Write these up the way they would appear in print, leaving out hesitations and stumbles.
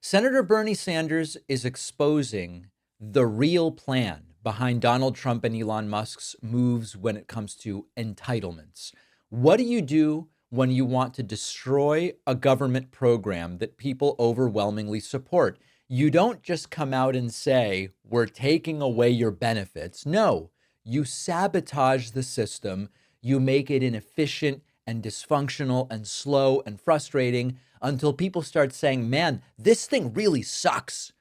Senator Bernie Sanders is exposing the real plan behind Donald Trump and Elon Musk's moves when it comes to entitlements. What do you do when you want to destroy a government program that people overwhelmingly support? You don't just come out and say, we're taking away your benefits. No, you sabotage the system. You make it inefficient and dysfunctional and slow and frustrating until people start saying, man, this thing really sucks.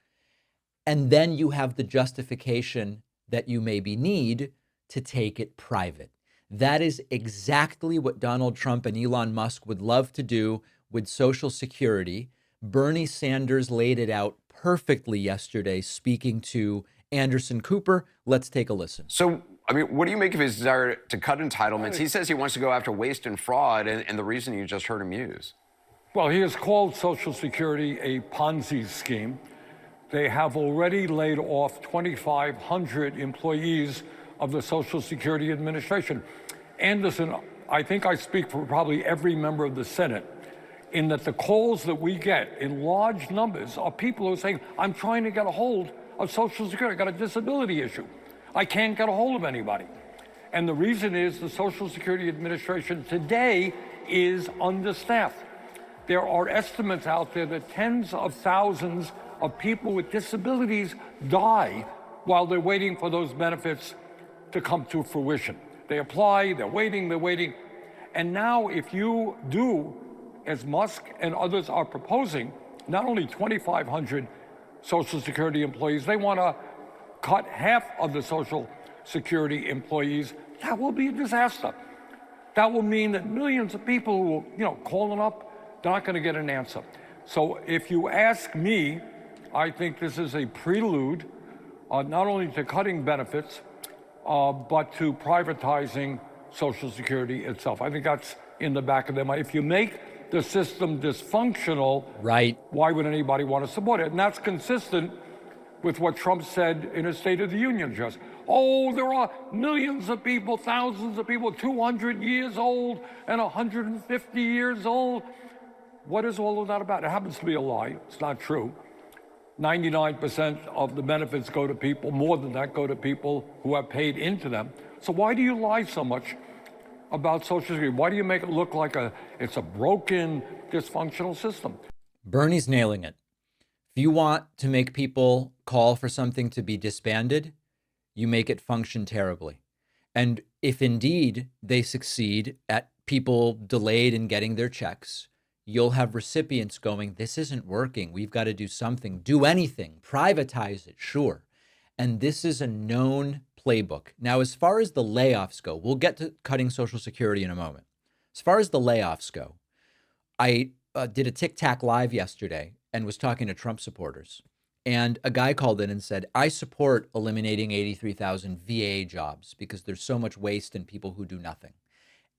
And then you have the justification that you maybe need to take it private. That is exactly what Donald Trump and Elon Musk would love to do with Social Security. Bernie Sanders laid it out perfectly yesterday, speaking to Anderson Cooper. Let's take a listen. So, I mean, what do you make of his desire to cut entitlements? He says he wants to go after waste and fraud, and the reason you just heard him use. Well, he has called Social Security a Ponzi scheme. They have already laid off 2,500 employees of the Social Security Administration. Anderson, I think I speak for probably every member of the Senate in that the calls that we get in large numbers are people who are saying, I'm trying to get a hold of Social Security. I got a disability issue. I can't get a hold of anybody. And the reason is the Social Security Administration today is understaffed. There are estimates out there that tens of thousands of people with disabilities die while they're waiting for those benefits to come to fruition. They apply, they're waiting. And now if you do, as Musk and others are proposing, not only 2,500 Social Security employees, they want to cut half of the Social Security employees. That will be a disaster. That will mean that millions of people who will, calling up, they're not going to get an answer. So if you ask me, I think this is a prelude not only to cutting benefits, but to privatizing Social Security itself. I think that's in the back of their mind. If you make the system dysfunctional, right, why would anybody want to support it? And that's consistent with what Trump said in his State of the Union address. Oh, there are millions of people, thousands of people, 200 years old and 150 years old. What is all of that about? It happens to be a lie. It's not true. 99% of the benefits go to people, more than that go to people who have paid into them. So why do you lie so much about Social Security? Why do you make it look like it's a broken, dysfunctional system? Bernie's nailing it. If you want to make people call for something to be disbanded, you make it function terribly. And if indeed they succeed at people delayed in getting their checks, you'll have recipients going, this isn't working. We've got to do something, do anything, privatize it, sure. And this is a known playbook. Now, as far as the layoffs go, we'll get to cutting Social Security in a moment. As far as the layoffs go, I did a Tic Tac Live yesterday and was talking to Trump supporters. And a guy called in and said, I support eliminating 83,000 VA jobs because there's so much waste in people who do nothing.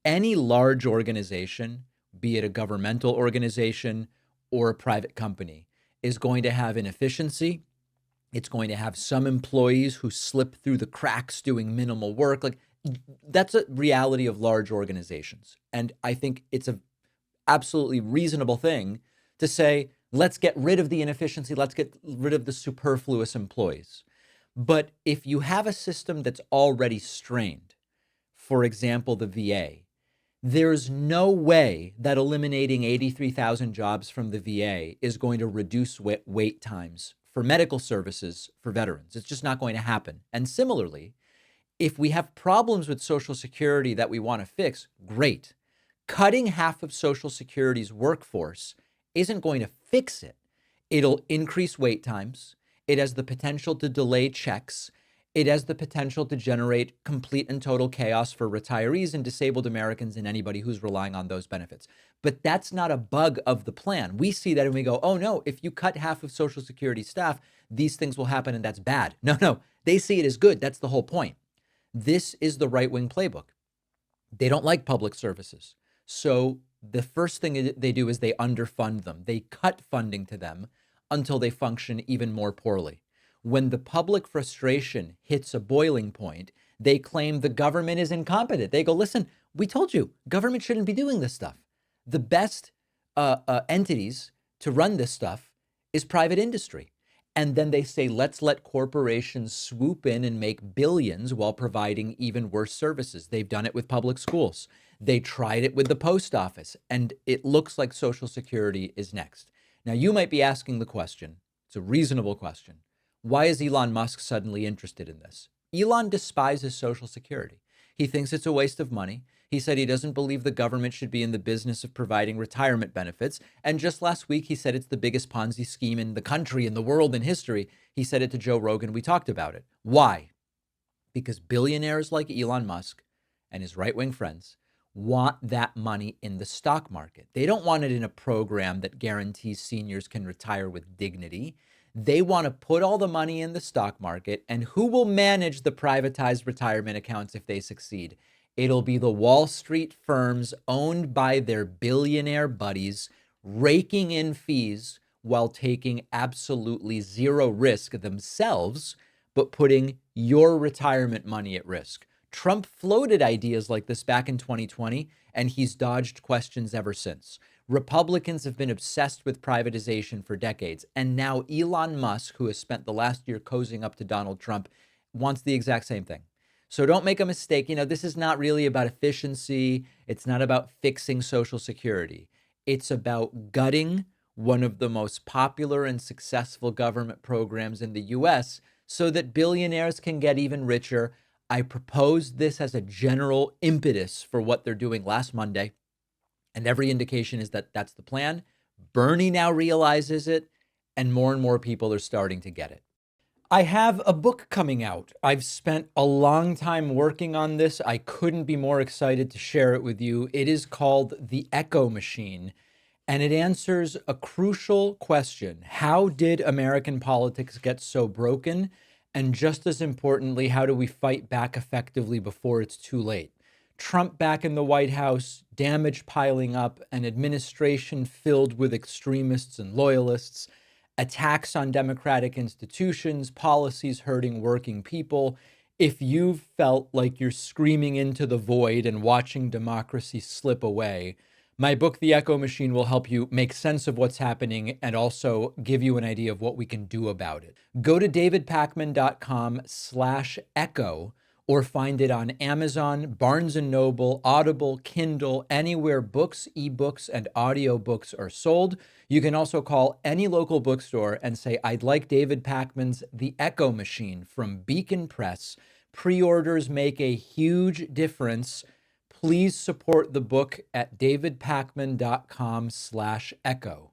Any large organization, be it a governmental organization or a private company, is going to have inefficiency. It's going to have some employees who slip through the cracks doing minimal work. Like, that's a reality of large organizations. And I think it's a absolutely reasonable thing to say, let's get rid of the inefficiency. Let's get rid of the superfluous employees. But if you have a system that's already strained, for example, the VA, there's no way that eliminating 83,000 jobs from the VA is going to reduce wait times for medical services for veterans. It's just not going to happen. And similarly, if we have problems with Social Security that we want to fix, great. Cutting half of Social Security's workforce isn't going to fix it. It'll increase wait times. It has the potential to delay checks. It has the potential to generate complete and total chaos for retirees and disabled Americans and anybody who's relying on those benefits. But that's not a bug of the plan. We see that and we go, oh no, if you cut half of Social Security staff, these things will happen and that's bad. No, they see it as good. That's the whole point. This is the right-wing playbook. They don't like public services. So the first thing they do is they underfund them. They cut funding to them until they function even more poorly. When the public frustration hits a boiling point, they claim the government is incompetent. They go, listen, we told you, government shouldn't be doing this stuff. The best entities to run this stuff is private industry. And then they say, let's let corporations swoop in and make billions while providing even worse services. They've done it with public schools. They tried it with the post office. And it looks like Social Security is next. Now, you might be asking the question, it's a reasonable question. Why is Elon Musk suddenly interested in this? Elon despises Social Security. He thinks it's a waste of money. He said he doesn't believe the government should be in the business of providing retirement benefits. And just last week, he said it's the biggest Ponzi scheme in the country, in the world, in history. He said it to Joe Rogan. We talked about it. Why? Because billionaires like Elon Musk and his right-wing friends want that money in the stock market. They don't want it in a program that guarantees seniors can retire with dignity. They want to put all the money in the stock market, and who will manage the privatized retirement accounts if they succeed? It'll be the Wall Street firms owned by their billionaire buddies, raking in fees while taking absolutely zero risk themselves, but putting your retirement money at risk. Trump floated ideas like this back in 2020, and he's dodged questions ever since. Republicans have been obsessed with privatization for decades, and now Elon Musk, who has spent the last year cozying up to Donald Trump, wants the exact same thing. So don't make a mistake. This is not really about efficiency. It's not about fixing Social Security. It's about gutting one of the most popular and successful government programs in the US so that billionaires can get even richer. I proposed this as a general impetus for what they're doing last Monday. And every indication is that that's the plan. Bernie now realizes it, and more people are starting to get it. I have a book coming out. I've spent a long time working on this. I couldn't be more excited to share it with you. It is called The Echo Machine, and it answers a crucial question. How did American politics get so broken? And just as importantly, how do we fight back effectively before it's too late? Trump back in the White House, damage piling up, an administration filled with extremists and loyalists, attacks on democratic institutions, policies hurting working people. If you've felt like you're screaming into the void and watching democracy slip away, my book, The Echo Machine, will help you make sense of what's happening and also give you an idea of what we can do about it. Go to davidpakman.com/echo or find it on Amazon, Barnes & Noble, Audible, Kindle, anywhere books, ebooks, and audiobooks are sold. You can also call any local bookstore and say, I'd like David Pakman's The Echo Machine from Beacon Press. Pre-orders make a huge difference. Please support the book at davidpakman.com/echo.